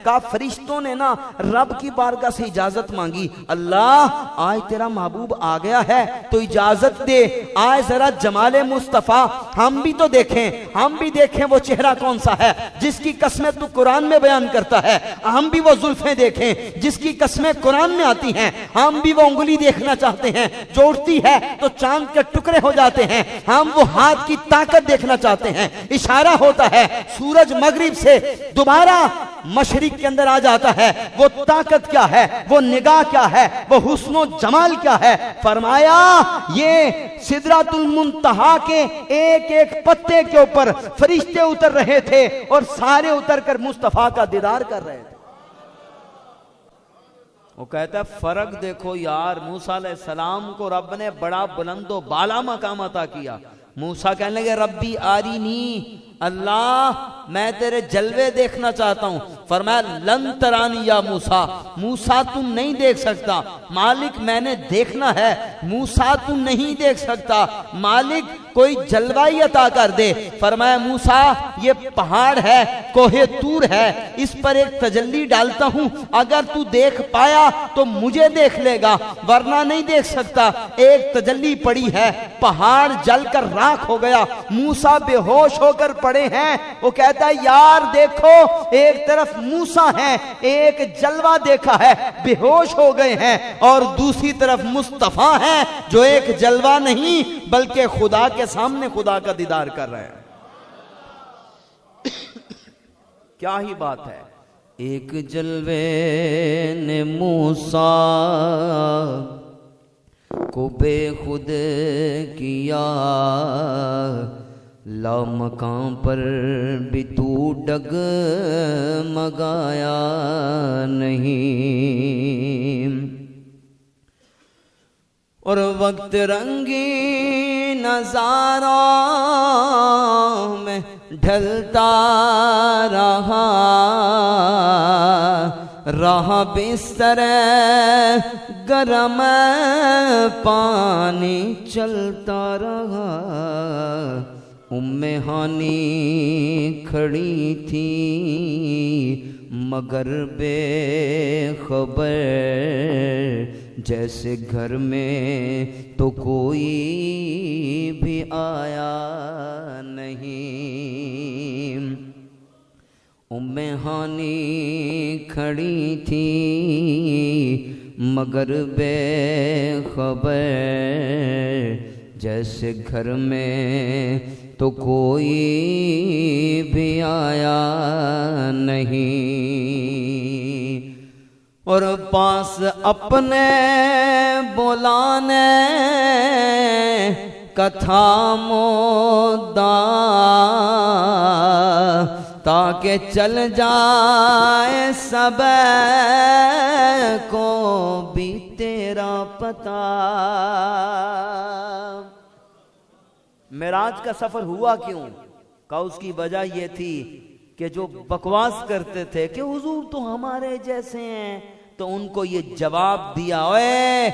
का फरिश्तों ने ना रब की बारगाह से इजाजत मांगी, अल्लाह आज तेरा महबूब आ गया है तो इजाजत दे, आज जरा जमाले मुस्तफा हम भी तो देखें, हम भी देखें वो चेहरा कौन सा है जिसकी कस्में तू कुरान में बयान करता है, हम भी वो जुल्फें देखें जिसकी कस्में कुरान में आती हैं, हम भी वो उंगली देखना चाहते हैं जो उठती है तो चांद के टुकड़े हो जाते हैं, हम वो हाथ की ताकत देखना चाहते हैं, इशारा होता है सूरज मगरिब से दोबारा मशरिक के अंदर आ जाता है, वो ताकत क्या है, वो निगाह क्या है, वो हुस्नो जमाल क्या है। फरमाया ये सिदरातुल मुंतहा के एक एक पत्ते के ऊपर फरिश्ते उतर रहे थे और सारे उतर कर मुस्तफा का दीदार कर रहे थे। वो कहता है फर्क देखो यार, मूसा अलैहिस्सलाम को रब ने बड़ा बुलंदो बाला मकाम अता किया, मूसा कहने लगे रब्बी आरीनी, अल्लाह मैं तेरे जलवे देखना चाहता हूं। फरमाया लन तरानी या मूसा, मूसा तुम नहीं देख सकता, मालिक मैंने देखना है, मूसा तुम नहीं देख सकता, मालिक कोई जलवाई अता कर दे। फरमाया मूसा ये पहाड़ है, कोहे तूर है, इस पर एक तजल्ली डालता हूं, अगर तू देख पाया तो मुझे देख लेगा वरना नहीं देख सकता। एक तजल्ली पड़ी है, पहाड़ जलकर राख हो गया, मूसा बेहोश होकर पड़े हैं। वो कहता है यार देखो, एक तरफ मूसा है, एक जलवा देखा है बेहोश हो गए हैं, और दूसरी तरफ मुस्तफा है जो एक जलवा नहीं बल्कि खुदा के सामने खुदा का दीदार कर रहे हैं। क्या ही बात है। एक जलवे ने मूसा को बेखुद किया, लामकां पर भी तू डगमगाया नहीं, और वक्त रंगी नजारा में ढलता रहा, रहा बिस्तर गरम पानी चलता रहा। उम्मे हानी खड़ी थी मगर बेखबर, जैसे घर में तो कोई भी आया नहीं। उम्मे हानी खड़ी थी मगर बेखबर, जैसे घर में तो कोई भी आया नहीं। और पास अपने बुलाने कथा मोदा, ताकि चल जाए सब को भी तेरा पता। मेराज का सफर हुआ क्यों? का उसकी वजह यह थी कि जो बकवास करते थे कि हुजूर तो हमारे जैसे हैं, तो उनको ये जवाब दिया, ओए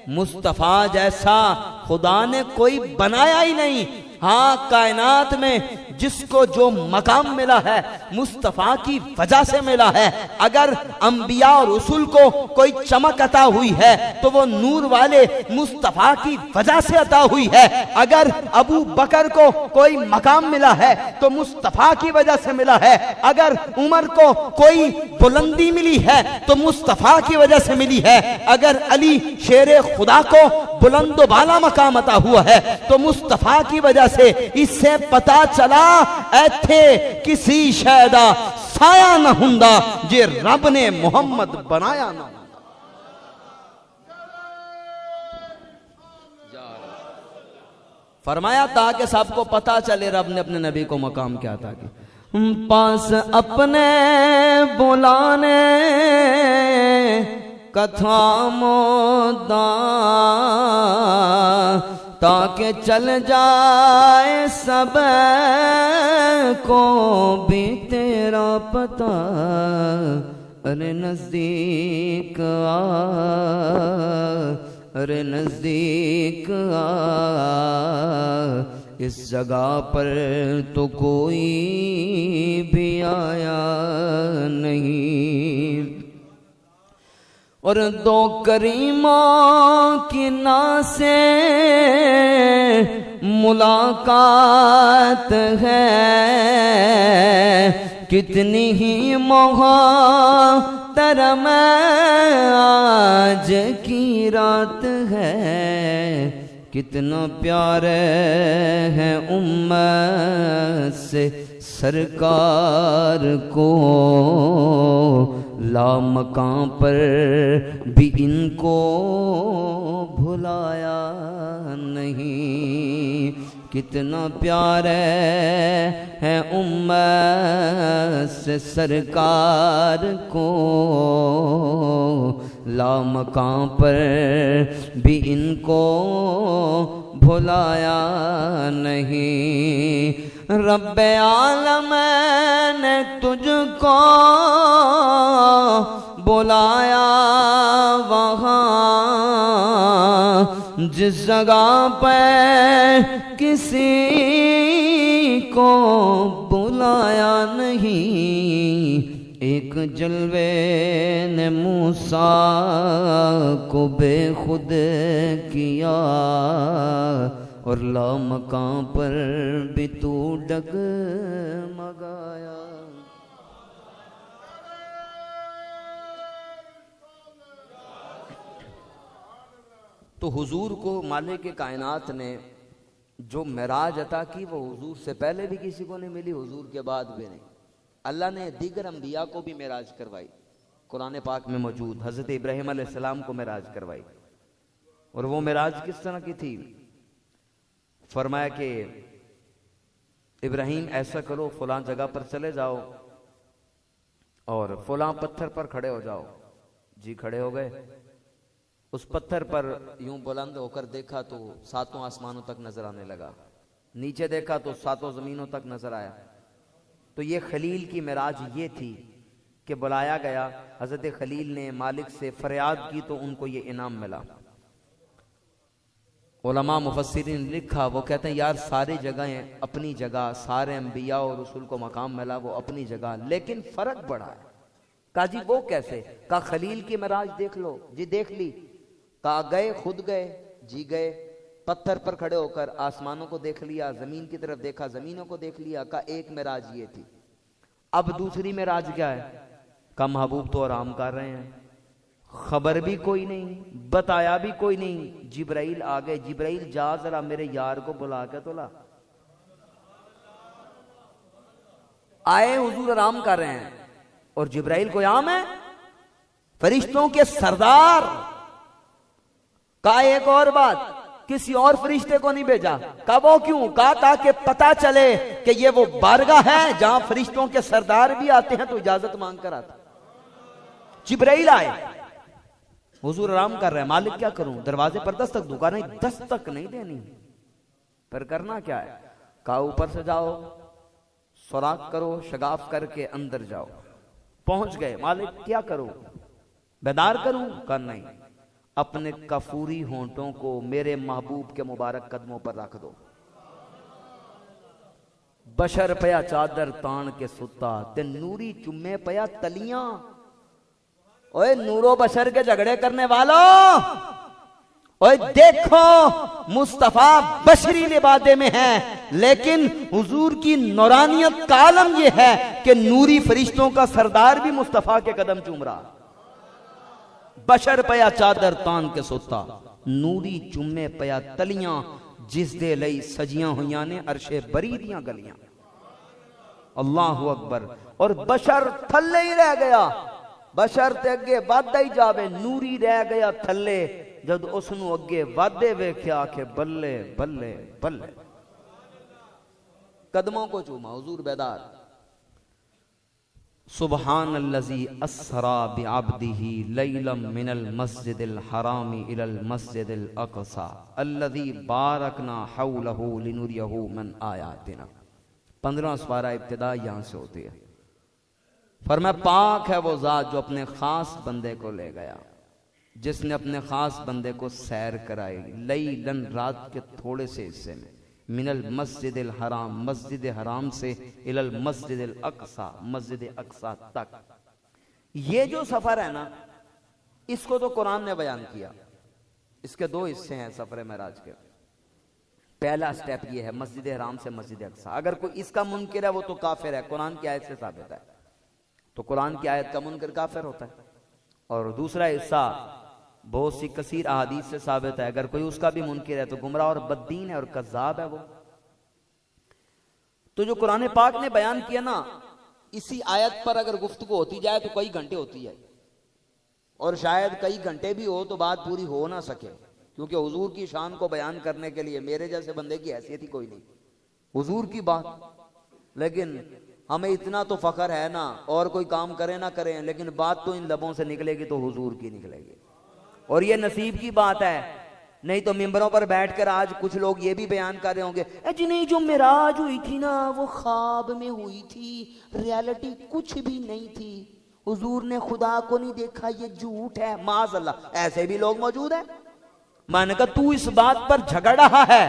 मुस्तफा जैसा खुदा ने कोई बनाया ही नहीं। हाँ, कायनात में जिसको जो मकाम मिला है मुस्तफा की वजह से मिला है। अगर अंबिया और रसूल को कोई चमक अता हुई है तो वो नूर वाले मुस्तफा की वजह से अता हुई है। अगर अबू बकर को कोई मकाम मिला है तो मुस्तफा की वजह से मिला है। अगर उमर को कोई बुलंदी मिली है तो मुस्तफा की वजह से मिली है। अगर अली शेरे खुदा को बुलंदो बाला मकाम अता हुआ है तो मुस्तफा की वजह से। इससे पता चला ऐथे किसी शैदा साया न हुंदा जे रब ने मोहम्मद बनाया ना। फरमाया ताकि सबको पता चले रब ने अपने नबी को मकाम क्या था कि पास अपने बुलाने कथा मोदा, ताकि चल जाए सब को भी तेरा पता। अरे नजदीक आ, अरे नजदीक आ, इस जगह पर तो कोई भी आया नहीं। और दो करीमों की ना से मुलाकात है, कितनी ही मोहतरम आज की रात है, कितना प्यारे है उम्मत से सरकार को, लामकां पर भी इनको भुलाया नहीं, कितना प्यारे है उम्मत से सरकार को, लामकां पर भी इनको भुलाया नहीं। रब्बे आलम ने तुझको बुलाया वहाँ जिस जगह पे किसी को बुलाया नहीं। एक जलवे ने मूसा को बेखुद किया और लामकां पर भी तू डगमगाया। तो हुजूर को मालिक के कायनात ने जो मेराज अता की वो हुजूर से पहले भी किसी को नहीं मिली, हुजूर के बाद भी नहीं। अल्लाह ने दीगर अंबिया को भी मेराज करवाई, कुरान पाक में मौजूद हज़रत इब्राहीम अलैहिस्सलाम को मेराज करवाई। और वो मेराज किस तरह की थी? फरमाया कि इब्राहीम ऐसा करो, फलां जगह पर चले जाओ और फलां पत्थर पर खड़े हो जाओ। जी खड़े हो गए। उस पत्थर पर यूं बुलंद होकर देखा तो सातों आसमानों तक नजर आने लगा, नीचे देखा तो सातों जमीनों तक नजर आया। तो ये खलील की मेराज ये थी कि बुलाया गया, हजरत खलील ने मालिक से फरियाद की तो उनको ये इनाम मिला। उलमा मुफस्सिरीन ने लिखा, वो कहते हैं यार सारी जगहें अपनी जगह, सारे अंबिया और रसूल को मकाम मिला वो अपनी जगह, लेकिन फर्क बड़ा है। कहा जी वो कैसे? कहा खलील की मेराज देख लो। जी देख ली। कहा गए, खुद गए? जी गए। पत्थर पर खड़े होकर आसमानों को देख लिया, जमीन की तरफ देखा, जमीनों को देख लिया। कहा एक मेराज ये थी। अब दूसरी मेराज क्या है? कहा महबूब तो आराम कर रहे हैं, खबर भी कोई नहीं, बताया भी कोई नहीं। जिब्राइल आ गए। जिब्राइल जा जरा मेरे यार को बुला के तो ला। आए, हुजूर आराम कर रहे हैं और जिब्राइल को आम है, फरिश्तों के सरदार। कहा एक और बात, किसी और फरिश्ते को नहीं भेजा। कहा वो क्यों? कहा ताकि पता चले कि ये वो बारगाह है जहां फरिश्तों के सरदार भी आते हैं तो इजाजत मांग कर आते। जिब्राइल आए, हुजूर आराम कर रहे हैं। मालिक क्या करूं? दरवाजे पर दस्तक दूं? कहा नहीं, दस्तक नहीं देनी, पर करना क्या है? कहा ऊपर से जाओ, सुराख करो, शगाफ करके अंदर जाओ। पहुंच गए। मालिक क्या करूं? बेदार करूं? कहा नहीं, अपने कफूरी होंठों को मेरे महबूब के मुबारक कदमों पर रख दो। बशर पया चादर तान के सुता ते नूरी चुम्मे पया तलियां। ओए नूरो बशर के झगड़े करने वालों, ओए देखो मुस्तफा बशरी लिबादे में है, लेकिन हुजूर की नौरानियत का आलम यह है कि नूरी फरिश्तों का सरदार भी मुस्तफा के कदम चूम रहा। बशर पया चादर तान के सोता, नूरी चुम्मे पया तलियां, जिस दे लई सजियां हुईयां ने अरशे बरी दियां गलियां। अल्लाहु अकबर। और बशर थल्ले ही रह गया, बशर ते अगे वादा ही जावे, नूरी रह गया थल्ले। जब उसनु अगे वादे वेख्या के बल्ले बल्ले बल्ले, कदमों को चूमा। हुजूर बेदार। सुबहानल्लज़ी अस्रा बिअब्दिही लैलम मिनल मस्जिदिल हरामी इलल मस्जिदिल अक़सा अल्लज़ी बारकना हौलहू लिनुरियहू मिन आयातिना। 15वां पारा इब्तिदा यहां से होती है। फरमाया पाक है वो ज़ात जो अपने खास बंदे को ले गया, जिसने अपने खास बंदे को सैर कराई। लैलन रात के थोड़े से हिस्से में, मिनल मस्जिदिल हराम, मस्जिद हराम से, इलल मस्जिदिल अक़सा, मस्जिद अक़सा तक। ये जो सफर है ना, इसको तो कुरान ने बयान किया। इसके दो हिस्से हैं सफर मेराज के। पहला स्टेप ये है मस्जिद हराम से मस्जिद अक्सा। अगर कोई इसका मुनकिर है वो तो काफिर है, कुरान की आयत से साबित है। तो कुरान की आयत का मुनकिर काफिर होता है। और दूसरा हिस्सा बहुत सी कसीर अहादीस से साबित है। अगर कोई उसका भी मुनकिर है तो गुमराह और बद्दीन है और कज़्ज़ाब है वो। तो जो कुरान पाक ने बयान किया ना, इसी आयत पर अगर गुफ्तगू होती जाए तो कई घंटे होती है, और शायद कई घंटे भी हो तो बात पूरी हो ना सके, क्योंकि हुजूर की शान को बयान करने के लिए मेरे जैसे बंदे की हैसियत ही कोई नहीं। हुजूर की बात, लेकिन हमें इतना तो फख्र है ना, और कोई काम करे ना करें, लेकिन बात तो इन लबों से निकलेगी तो हुजूर की निकलेगी। और ये नसीब की बात है। नहीं तो मिंबरों पर बैठकर आज कुछ लोग ये भी बयान कर रहे होंगे, जी नहीं, जो मिराज हुई थी ना वो ख्वाब में हुई थी, रियलिटी कुछ भी नहीं थी, हुजूर ने खुदा को नहीं देखा, ये झूठ है। माज़अल्लाह, ऐसे भी लोग मौजूद हैं। मैंने कहा तू इस बात पर झगड़ रहा है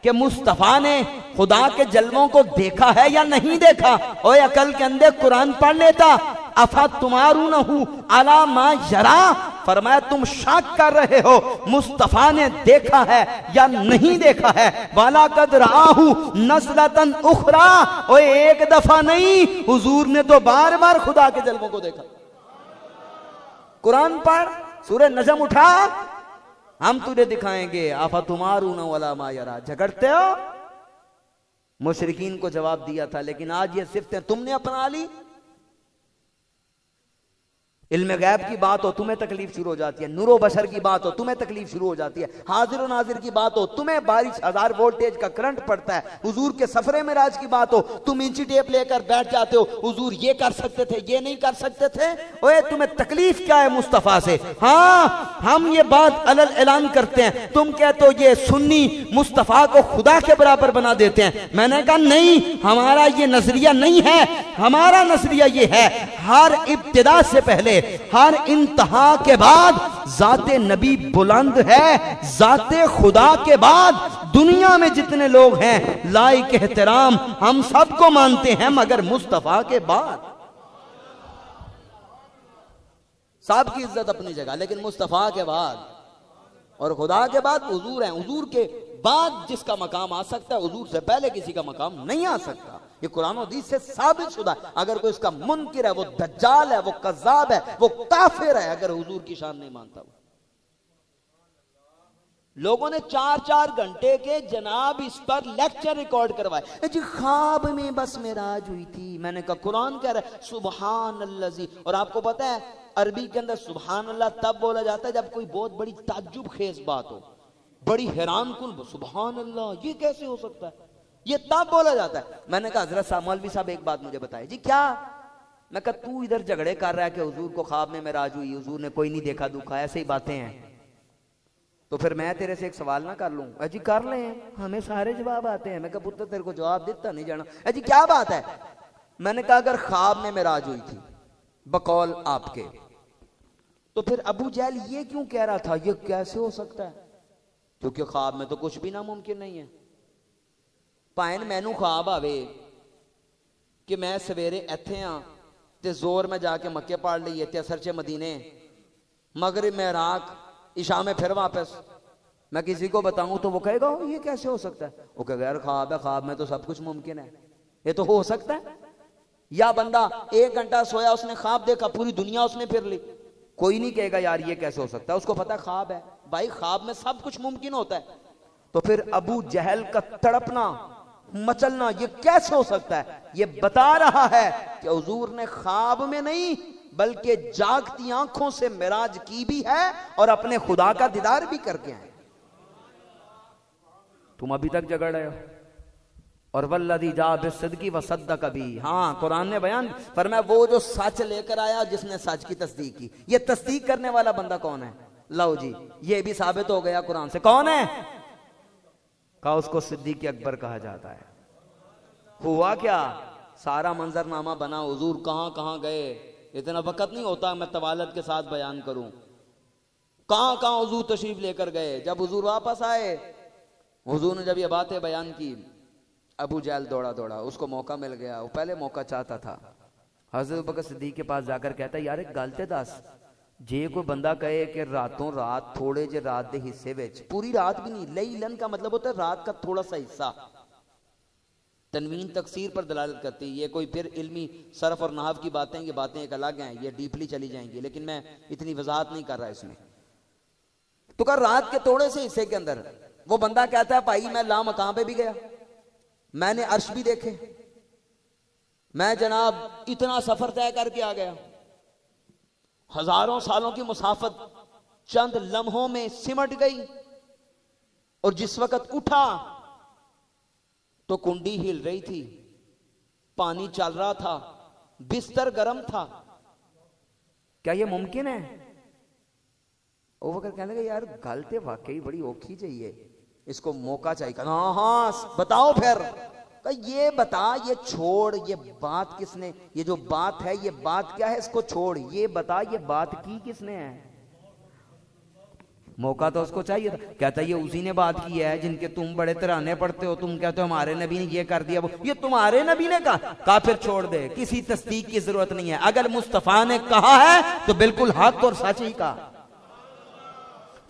कि मुस्तफा ने खुदा के जलवों को देखा है या नहीं देखा? ओए अकल के अंदर कुरान पढ़ लेता। अफा तुम्हारू न हूं अला मा यरा, फरमाया तुम शक कर रहे हो मुस्तफा ने देखा है या नहीं देखा है। वाला कद राहू नज़लतन उखरा, ओए एक दफा नहीं, हुजूर ने तो बार बार खुदा के जलवों को देखा। कुरान पढ़, सूरह नजम उठा, हम तुझे दिखाएंगे। आफा तुम्हारू न वाला मा यरा। झगड़ते हो? मुशरिकीन को जवाब दिया था, लेकिन आज ये सिफ्तें तुमने अपना ली। इल्म गैब की बात हो तुम्हें तकलीफ शुरू हो जाती है, नूरो बशर की बात हो तुम्हें तकलीफ शुरू हो जाती है, हाजिर और नाजिर की बात हो तुम्हें 12,000 वोल्टेज का करंट पड़ता है, हुजूर के सफरे मेराज की बात हो तुम इंची टेप लेकर बैठ जाते हो, हुजूर ये कर सकते थे ये नहीं कर सकते थे। ओए तुम्हें तकलीफ क्या है मुस्तफा से? हाँ, हम ये बात अलल ऐलान करते हैं, तुम कहते हो ये सुन्नी मुस्तफा को खुदा के बराबर बना देते हैं। मैंने कहा नहीं, हमारा ये नजरिया नहीं है। हमारा नजरिया ये है, हर इब्तिदा से पहले, हर इंतहा के बाद जाते नबी बुलंद है। जाते खुदा के बाद दुनिया में जितने लोग हैं लाइक एहतराम हम सबको मानते हैं, मगर मुस्तफा के बाद सबकी इज्जत अपनी जगह, लेकिन मुस्तफा के बाद और खुदा के बाद हुजूर हैं। हुजूर के बाद जिसका मकाम आ सकता है, हुजूर से पहले किसी का मकाम नहीं आ सकता। ये कुरान और हदीस से साबित शुदा है। अगर कोई इसका मुनकिर है वो दज्जाल है, वो कज़्ज़ाब है, वो काफिर है, अगर हुजूर की शान नहीं मानता। वो लोगों ने 4-4 घंटे के जनाब इस पर लेक्चर रिकॉर्ड करवाए। जी ख्वाब में बस मेराज हुई थी। मैंने कहा कुरान कह रहा है सुबहान अल्लाजी। और आपको पता है अरबी के अंदर सुबहान अल्लाह तब बोला जाता है जब कोई बहुत बड़ी ताज्जुब खेज बात हो, बड़ी हैरान कुन, सुबहान अल्लाह ये कैसे हो सकता है, ये तब बोला जाता है। मैंने कहा हजरत साहब मौलवी साहब एक बात मुझे बताए। जी क्या? मैं कहा तू इधर झगड़े कर रहा है कि हुजूर को ख्वाब में मेराज हुई, हुजूर ने कोई नहीं देखा दुखा, ऐसे ही बातें हैं। तो फिर मैं तेरे से एक सवाल ना कर लूं? अजी कर ले, हमें सारे जवाब आते हैं। मैं कहा पुत्र तेरे को जवाब देता नहीं जाना। अजी क्या बात है? मैंने कहा अगर ख्वाब में मेराज हुई थी बकौल आपके, तो फिर अबू जहल ये क्यों कह रहा था ये कैसे हो सकता है? क्योंकि ख्वाब में तो कुछ भी नामुमकिन नहीं है। भाएं मैनू ख्वाब आवे कि मैं सवेरे इत्थे हाँ ते जोर में जाके मक्के पढ़ लीए ते असर च मदीने, मगरिब में इराक, इशा में फिर वापस, मैं किसी को बताऊं तो वो कहेगा ये कैसे हो सकता है? वो कहेगा यार ख्वाब है, ख्वाब में तो सब कुछ मुमकिन है, ये तो हो सकता है। या बंदा 1 घंटा सोया, उसने ख्वाब देखा, पूरी दुनिया उसने फिर ली, कोई नहीं कहेगा यार ये कैसे हो सकता है, उसको पता है ख्वाब है। भाई ख्वाब में सब कुछ मुमकिन होता है। तो फिर अबू जहल का तड़पना मचलना ये कैसे हो सकता है? ये बता रहा है कि हुजूर ने ख्वाब में नहीं बल्कि जागती आंखों से मिराज की भी है और अपने खुदा का दीदार भी करके आए। तुम अभी तक झगड़ रहे हो। और वल्लदी जा बिस्सदकी व सद्दक कभी, हाँ कुरान ने बयान फरमाया वो जो सच लेकर आया जिसने सच की तस्दीक की। ये तस्दीक करने वाला बंदा कौन है? लो जी ये भी साबित हो गया कुरान से। कौन है? कहा उसको सिद्दीक अकबर कहा जाता है। हुआ क्या? सारा मंजरनामा बना, हुजूर कहां कहां गए, इतना वक्त नहीं होता मैं तवालत के साथ बयान करूं। कहां कहां हुजूर तशरीफ लेकर गए। जब हुजूर वापस आए, हुजूर ने जब ये बातें बयान की, अबू जहल दौड़ा दौड़ा, उसको मौका मिल गया। वो पहले मौका चाहता था, हजरत अबू बकर सिद्दीक के पास जाकर कहता है यार एक गल ते दस, जे कोई बंदा कहे कि रातों रात थोड़े जे रात के हिस्से विच, पूरी रात भी नहीं, लैलन का मतलब होता है रात का थोड़ा सा हिस्सा, तनवीन तकसीर पर दलालत करती है। ये कोई फिर इल्मी सरफ और नहव की बातें, ये बातें एक अलग हैं, ये डीपली चली जाएंगी, लेकिन मैं इतनी वजाहत नहीं कर रहा इसमें। तो कर रात के थोड़े से हिस्से के अंदर वो बंदा कहता है भाई मैं ला मकाम पे भी गया, मैंने अर्श भी देखे, मैं जनाब इतना सफर तय करके आ गया, हजारों सालों की मुसाफत चंद लम्हों में सिमट गई, और जिस वक्त उठा तो कुंडी हिल रही थी, पानी चल रहा था, बिस्तर गर्म था, क्या यह मुमकिन है? वो वक्त कहने लगे यार गल तो वाकई बड़ी औखी चाहिए, इसको मौका चाहिए। हाँ हाँ बताओ फिर, ये बता, ये छोड़, ये बात किसने, ये जो बात है ये बात क्या है, इसको छोड़, ये बता ये बात की किसने है? मौका तो उसको चाहिए था। कहता ये उसी ने बात की है जिनके तुम बड़े तराने पढ़ते हो, तुम कहते हो हमारे नबी ने ये कर दिया, वो ये तुम्हारे नबी ने कहा, फिर छोड़ दे, किसी तस्दीक की जरूरत नहीं है। अगर मुस्तफा ने कहा है तो बिल्कुल हक और सच ही कहा।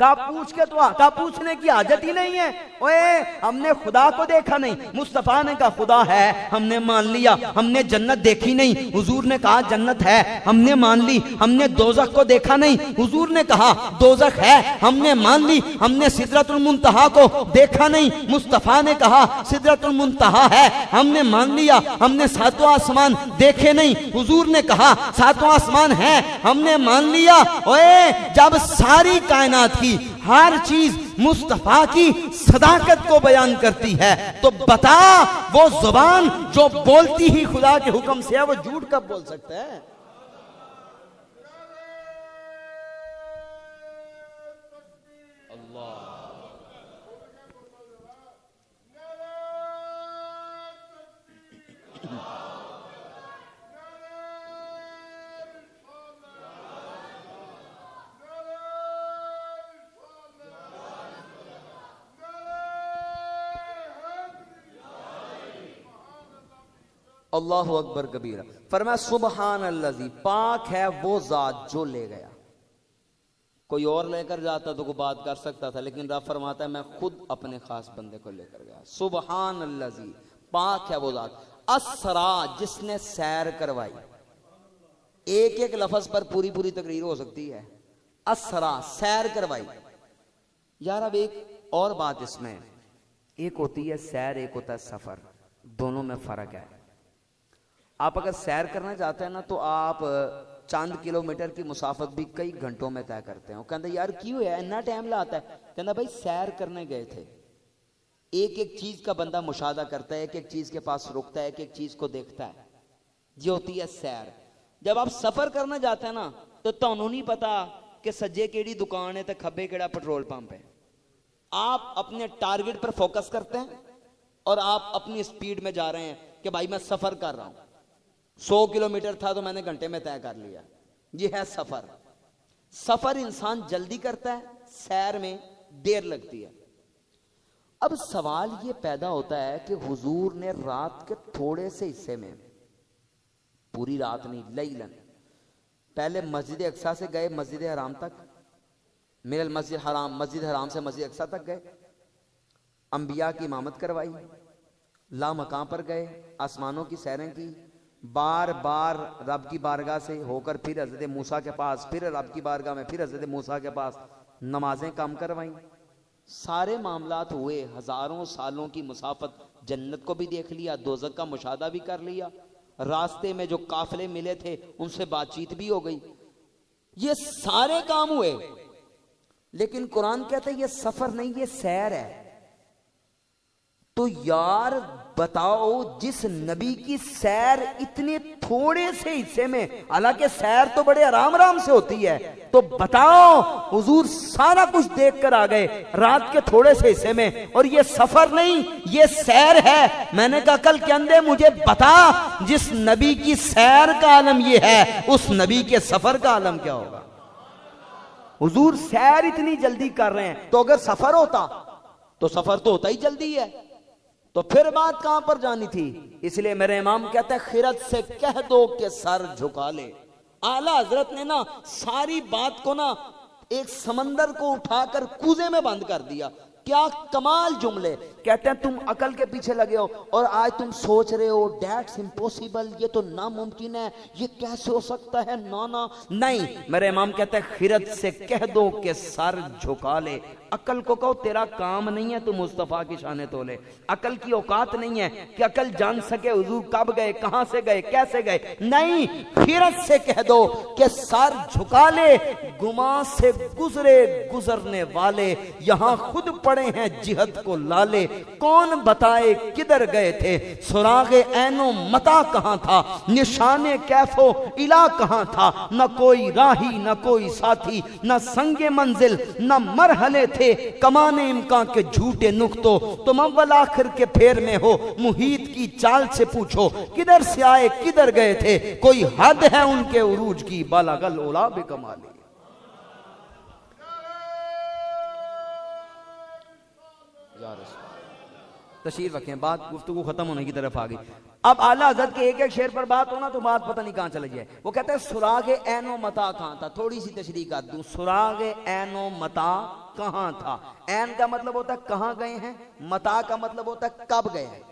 का पूछ के तो का पूछने की आदत ही नहीं है। ओए हमने खुदा को देखा नहीं, मुस्तफा ने कहा खुदा है, हमने मान लिया। हमने जन्नत देखी नहीं, हुजूर ने कहा जन्नत है, हमने मान ली। हमने दोजख को देखा नहीं, हुजूर ने कहा दोजख है, हमने मान ली। हमने सिदरतुल मुंतहा को देखा नहीं, मुस्तफा ने कहा सिदरतुल मुंतहा है, हमने मान लिया। हमने सातवां आसमान देखे नहीं, हुजूर ने कहा सातवां आसमान है, हमने मान लिया। ओए जब सारी कायनात की हर चीज मुस्तफा की सदाकत को बयान करती है, तो बता वो जुबान जो बोलती ही खुदा के हुक्म से है, वो झूठ कब बोल सकता है? अल्लाहु अकबर कबीरा। फरमाया सुबहान अल्लाजी, पाक है वो जात जो ले गया। कोई और लेकर जाता तो कोई बात कर सकता था, लेकिन रब फरमाता है मैं खुद अपने खास बंदे को लेकर गया। सुबहान अल्लाजी, पाक है वो जात, असरा जिसने सैर करवाई। एक एक लफ्ज पर पूरी पूरी तकरीर हो सकती है। असरा सैर करवाई। यार अब एक और बात इसमें, एक होती है सैर, एक होता है सफर, दोनों में फर्क है। आप अगर सैर करना चाहते हैं ना, तो आप चंद किलोमीटर की मुसाफत भी कई घंटों में तय करते हैं। कहते यार क्यों है इतना टाइम लाता है? कहता भाई सैर करने गए थे। एक एक चीज का बंदा मुशाहदा करता है, एक एक चीज के पास रुकता है, एक एक चीज को देखता है, ये होती है सैर। जब आप सफर करना जाते हैं ना, तो तुहानू नहीं पता कि सज्जे केड़ी दुकान है तो खब्बे केड़ा पेट्रोल पंप है। आप अपने टारगेट पर फोकस करते हैं और आप अपनी स्पीड में जा रहे हैं कि भाई मैं सफर कर रहा हूं, 100 किलोमीटर था तो मैंने घंटे में तय कर लिया। ये है सफर। सफर इंसान जल्दी करता है, सैर में देर लगती है। अब सवाल ये पैदा होता है कि हुजूर ने रात के थोड़े से हिस्से में, पूरी रात नहीं, लैलन, पहले मस्जिद अक्सा से गए मस्जिद हराम तक, मिनल मस्जिद हराम, मस्जिद हराम से मस्जिद अक्सा तक गए, अंबिया की इमामत करवाई, ला मकाम पर गए, आसमानों की सैरें की, बार बार रब की बारगाह से होकर फिर हजरत मूसा के पास, फिर रब की बारगाह में, फिर हजरत मूसा के पास नमाजें काम करवाई। सारे मामलात हुए, हजारों सालों की मुसाफत, जन्नत को भी देख लिया, दोज़ख का मुशाहदा भी कर लिया, रास्ते में जो काफिले मिले थे उनसे बातचीत भी हो गई। ये सारे काम हुए, लेकिन कुरान कहता है ये सफर नहीं, ये सैर है। तो यार बताओ, जिस नबी की सैर इतने थोड़े से हिस्से में, हालांकि सैर तो बड़े आराम आराम से होती है, तो बताओ हुजूर सारा कुछ देख कर आ गए रात के थोड़े से हिस्से में, और ये सफर नहीं, ये सैर है। मैंने कहा कल के अंदर मुझे बता, जिस नबी की सैर का आलम ये है, उस नबी के सफर का आलम क्या होगा? हुजूर सैर इतनी जल्दी कर रहे हैं, तो अगर सफर होता तो सफर तो होता ही जल्दी है। तो फिर बात कहां पर जानी थी। इसलिए मेरे इमाम कहते हैं खिरत से कह दो कि सर झुका ले। आला हजरत ने ना सारी बात को ना एक समंदर को उठाकर कूजे में बंद कर दिया। क्या कमाल जुमले। कहते हैं तुम अकल के पीछे लगे हो और आज तुम सोच रहे हो दैट्स इम्पॉसिबल, ये तो नामुमकिन है, ये कैसे हो सकता है। ना ना नहीं, मेरे इमाम कहते हैं खिरत से कह दो कि सर झुका ले। अकल को कहो तेरा काम नहीं है तू मुस्तफा की शाने तोले। अकल की औकात नहीं है कि अकल जान सके हुजूर कब गए, कहां से गए, कैसे गए। नहीं, खिरत से कह दो कि सर झुका ले। गुमा से गुजरे गुजरने वाले यहां खुद पड़े हैं जिहद को लाले। कौन बताए किधर गए थे, सुरागे ऐनो मता कहां था, निशाने कैफो इला कहां था। न कोई राही न कोई साथी, न संगे मंजिल न मरहले थे। कमाने इम्कान के झूठे नुक्तो, तुम अव्वल आखिर के फेर में हो। मुहीत की चाल से पूछो किधर से आए किधर गए थे। कोई हद है उनके उरूज की, बालागल ओला बेकमाली। तशरीफ रखें, बात गुफ्तगू खत्म होने की तरफ आ गई। अब आला हज़रत के एक एक शेर पर बात होना तो बात पता नहीं कहां चली जाए। वो कहते हैं सुरागे ऐनो मता कहां था। थोड़ी सी तशरीह कर दूं, सुरागे ऐनो मता कहां था। ऐन का मतलब होता है कहां गए हैं, मता का मतलब होता है कब गए हैं।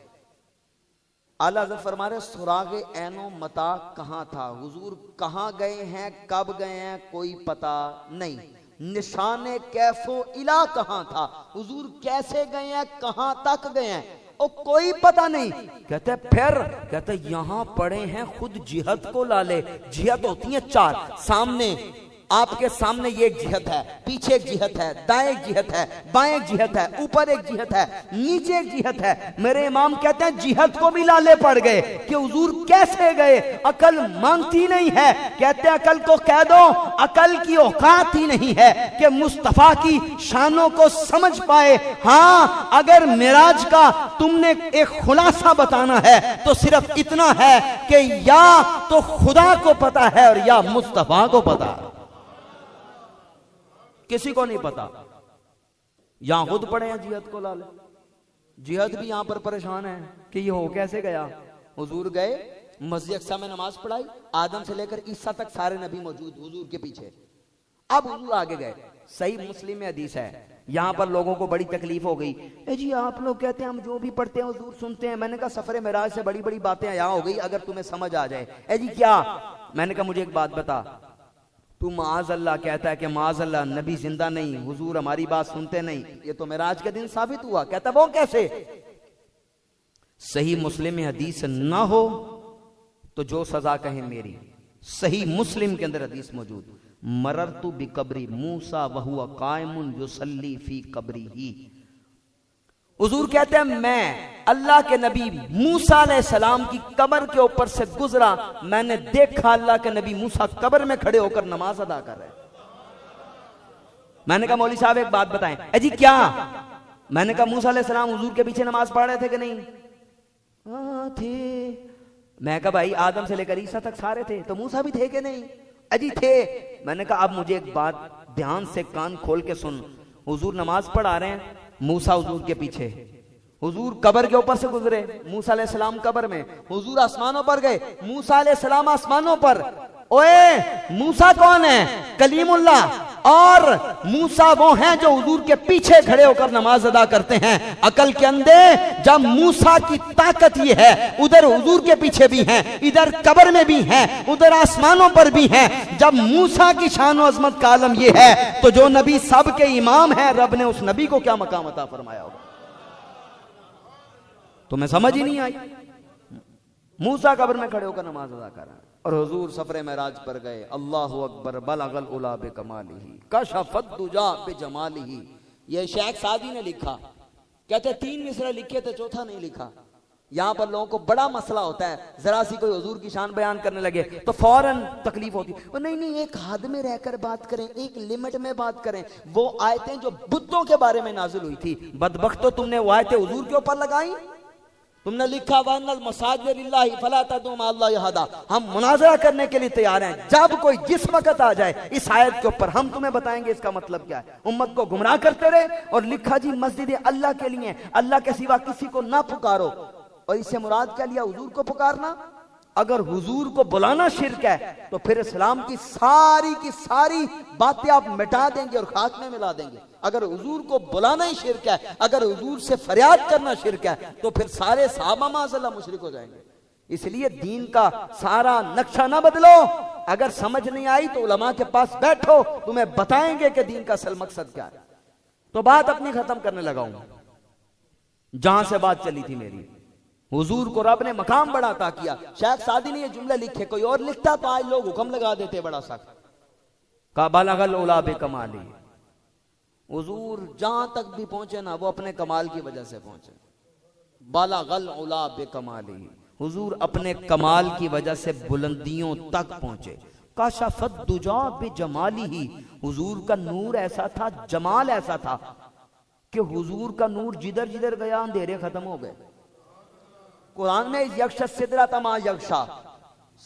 आला हज़रत फरमा रहे सुरागे ऐनो मता कहां था। हुजूर कहां गए हैं, कब गए हैं, कोई पता नहीं। निशाने कैफो इला कहां था, हुजूर कैसे गए हैं, कहां तक गए हैं, और कोई पता नहीं। कहते फिर कहते यहां पड़े हैं खुद जिहद को लाले। जिहद होती है चार, सामने आपके सामने ये एक जिहद है, पीछे एक जिहद है, दाएं एक जिहद है, बाएं एक जिहद है, ऊपर एक जिहद है, नीचे एक जिहद है। मेरे इमाम कहते हैं जिहद को भी लाले पड़ गए कि हुजूर कैसे गए। अकल मांगती नहीं है। कहते हैं अकल को कह दो, अकल की औकात ही नहीं है कि मुस्तफा की शानों को समझ पाए। हाँ, अगर मिराज का तुमने एक खुलासा बताना है तो सिर्फ इतना है कि या तो खुदा को पता है और या मुस्तफा को पता है, किसी को नहीं पता। यहां खुद पड़े हैं जिहद को लाले। जिहद भी यहां पर परेशान है कि ये हो कैसे गया। हुजूर गए मस्जिद अक्सा में नमाज पढ़ाई, आदम से लेकर ईसा तक सारे नबी मौजूद हुजूर के पीछे। अब हुजूर आगे गए। सही मुस्लिम में हदीस है। यहां पर लोगों को बड़ी तकलीफ हो गई। जी आप लोग कहते हैं हम जो भी पढ़ते हैं हुजूर सुनते हैं। मैंने कहा सफर मेराज से बड़ी बड़ी बातें यहां हो गई, अगर तुम्हें समझ आ जाए। जी क्या? मैंने कहा मुझे एक बात बता, तू माज अल्लाह कहता है कि माज अल्लाह नबी जिंदा नहीं, हुजूर हमारी बात सुनते नहीं, ये तो मेराज के दिन साबित हुआ। कहता वो कैसे? सही मुस्लिम में हदीस ना हो तो जो सजा कहे मेरी। सही मुस्लिम के अंदर हदीस मौजूद, मररतु बिकब्री मूसा वहुवा कायमुन युसल्ली फी कब्री ही। हुजूर कहते हैं मैं अल्लाह के नबी मूसा अलैहिस्सलाम की कब्र के ऊपर से गुजरा, मैंने देखा अल्लाह के नबी मूसा कब्र में खड़े होकर नमाज अदा कर रहे। मैंने कहा मौलवी साहब एक बात बताएं। जी क्या? मैंने कहा मूसा अलैहिस्सलाम हुजूर के पीछे नमाज पढ़ रहे थे कि नहीं? हाँ थे। मैं कहा भाई आदम से लेकर ईसा तक सारे थे, तो मूसा भी थे कि नहीं? अजी थे। मैंने कहा अब मुझे एक बात ध्यान से कान खोल के सुन। हुजूर नमाज पढ़ा रहे हैं, मूसा हुजूर के पीछे, हुजूर कब्र के ऊपर से गुजरे, मूसा अलैहिस्सलाम कब्र में, हुजूर आसमानों पर गए, मूसा अलैहिस्सलाम आसमानों पर। ओए मूसा कौन है? कलीमुल्लाह। और मूसा वो हैं जो हुजूर के पीछे खड़े होकर नमाज अदा करते हैं। अकल के अंधे, जब मूसा की ताकत ये है, उधर हुजूर के पीछे भी हैं, इधर कब्र में भी हैं, उधर आसमानों पर भी हैं। जब मूसा की शान और अजमत का आलम ये है, तो जो नबी सब के इमाम है, रब ने उस नबी को क्या मकाम अता फरमाया होगा? तुम्हें समझ ही नहीं आई। मूसा कब्र में खड़े होकर नमाज अदा कर रहे हैं और हुजूर सफरे मेराज पर गए। अल्लाहु अकबर बलगल उला बेकमालिही कशफत दुजा बेजमालिही। ये शेख सादी ने लिखा। कहते 3 मिसरा लिखे थे, चौथा नहीं लिखा। यहां पर लोगों को बड़ा मसला होता है, जरा सी कोई हुजूर की शान बयान करने लगे तो फौरन तकलीफ होती है। नहीं, एक हद में रहकर बात करें, एक लिमिट में बात करें। वो आयतें जो बुतों के बारे में नाजिल हुई थी, बदबख्तो तुमने वो आयतें हुजूर के ऊपर लगाई। तुमने लिखा वन्नल मसाजिद लिल्लाहि फला तदउ मा अल्लाहि अहदा। हम मुनाजरा करने के लिए तैयार हैं, जब कोई जिस वक्त आ जाए इस आयत के ऊपर हम तुम्हें बताएंगे इसका मतलब क्या है। उम्मत को गुमराह करते रहे और लिखा जी मस्जिद अल्लाह के लिए, अल्लाह के सिवा किसी को ना पुकारो। और इससे मुराद क्या लिया? हुजूर को पुकारना। अगर हुजूर को बुलाना शिर्क है तो फिर इस्लाम की सारी बातें आप मिटा देंगे और खाक में मिला देंगे। अगर हुजूर को बुलाना ही शिर्क है, अगर हुजूर से फरियाद करना शिर्क है, तो फिर सारे सहाबा माज़अल्लाह मुशरिक हो जाएंगे। इसलिए दीन का सारा नक्शा ना बदलो। अगर समझ नहीं आई तो उलमा के पास बैठो, तुम्हें बताएंगे कि दीन का असल मकसद क्या है। तो बात अपनी खत्म करने लगाऊंगा जहां से बात चली थी मेरी। हुजूर को रब ने मकाम बड़ा अता किया। शेख सादी ने ये जुमले लिखे, कोई और लिखता तो आज लोग हुक्म लगा देते बड़ा सख्त, का बलगल उला बेकमाली। हुजूर जहां तक भी पहुंचे ना वो अपने कमाल की वजह से पहुंचे। बलगल उला बेकमाली, हुजूर अपने कमाल की वजह से बुलंदियों तक पहुंचे। काशफत दुजा बेजमाली ही, हुजूर का नूर ऐसा था, जमाल ऐसा था कि हुजूर का नूर जिधर जिधर गया अंधेरे खत्म हो गए। कुरान ने यक्ष सिदरा तमा यक्षा,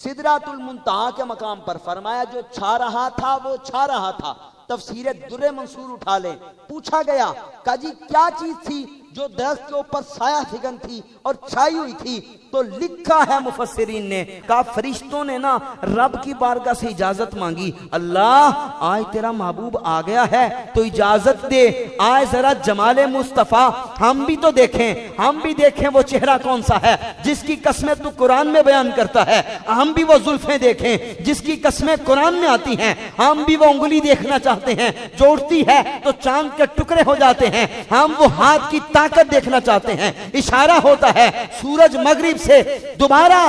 सिदरातुल मुंतहा के मकाम पर फरमाया जो छा रहा था वो छा रहा था। तफसीर दुर्रे मंसूर उठा ले, पूछा गया का जी क्या चीज थी जो दरख्त के ऊपर साया फिगन थी और छाई हुई थी? तो लिखा है मुफस्सिरीन ने, कहा फरिश्तों ने ना रब की बारगाह से इजाजत मांगी, अल्लाह आज तेरा महबूब आ गया है तो इजाजत दे, आज जरा जमाले मुस्तफा हम भी तो देखें, हम भी देखें वो चेहरा कौन सा है जिसकी कस्में तू कुरान में बयान करता है, हम भी वो जुल्फें देखें जिसकी कस्में कुरान में आती हैं, हम भी वो उंगली देखना चाहते हैं जो उड़ती है तो चांद के टुकड़े हो जाते हैं, हम वो हाथ की ताकत देखना चाहते हैं। इशारा होता है सूरज मगरिब से दोबारा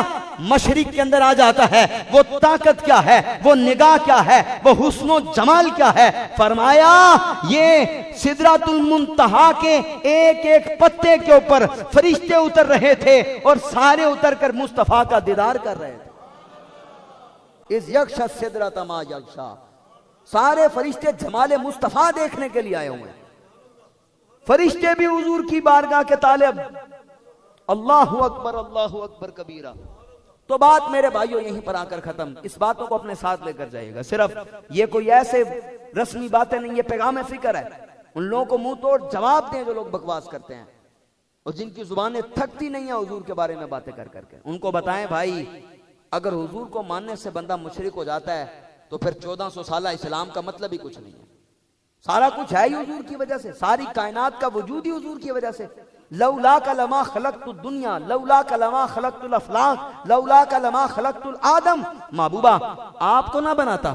मशरिक के अंदर आ जाता है, वो ताकत क्या है, वो निगाह क्या है, वो हुस्नो जमाल क्या है। फरमाया ये सिदरातुल मुंतहा के एक एक पत्ते के ऊपर फरिश्ते उतर रहे थे और सारे उतर कर मुस्तफा का दीदार कर रहे थे। इस यक्ष सिदरा तमा यक्षा, सारे फरिश्ते जमाले मुस्तफा देखने के लिए आए हुए हैं। फरिश्ते भी हुजूर की बारगाह के तालिब। अल्लाहु अकबर कबीरा। तो बात मेरे भाइयों यहीं पर आकर खत्म। इस बातों को अपने साथ लेकर जाइएगा। सिर्फ ये कोई ऐसे रस्मी बातें नहीं, ये पैगाम फिक्र है। उन लोगों को मुंह तोड़ जवाब दें जो लोग बकवास करते हैं और जिनकी जुबानें थकती नहीं है हुजूर के बारे में बातें कर करके। उनको बताएं भाई अगर हुजूर को मानने से बंदा मुशरिक हो जाता है तो फिर 1400 साल इस्लाम का मतलब ही कुछ नहीं है। सारा कुछ है ही हुजूर की वजह से, सारी कायनात का वजूद ही हुजूर की वजह से। लौला का लमा खलक़तुद दुनिया, लौला का लमा खलक़तुल अफ़लाक, लौला का लमा खलक़तुल आदम। महबूबा आपको ना बनाता,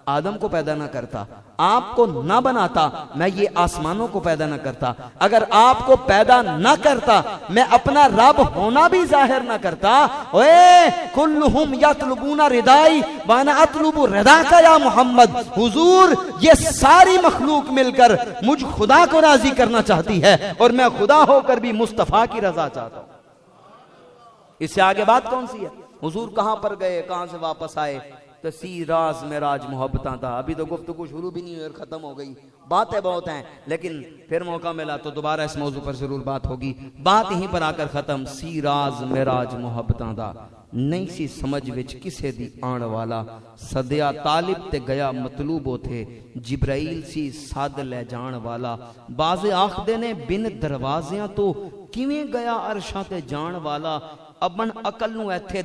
आदम को पैदा ना करता, आपको ना बनाता, मैं ये आसमानों को पैदा ना करता, अगर आपको पैदा ना करता मैं अपना रब होना भी जाहिर ना करता। ओए कुल्लुहुम यतलबूना रिदाई वाना अतलुबु रिदाका या मोहम्मद। हुजूर ये सारी मखलूक मिलकर मुझ खुदा को राजी करना चाहती है और मैं खुदा होकर भी मुस्तफा की रजा चाहता हूं। इससे आगे बात कौन सी है? हुजूर कहां पर गए, कहां से वापस आए? तो सी राज में राज मोहब्बता था। अभी तो गुफ्तगू शुरू भी नहीं हुई और खत्म हो गई। बातें बहुत हैं लेकिन फिर मौका मिला तो दोबारा इस मौजू पर जरूर बात होगी। बात यहीं पर आकर खत्म। सी राज में राज मोहब्बता था, नहीं सी समझ विच किसे दी आण वाला, सदया तालिब ते गया मतलूबो थे, जिब्राइल सी साद ले जान वाला। बाजे आखदे ने बिन दरवाजियां तो किवें गया अरशां ते जान वाला, अबन अकल नूं इत्थे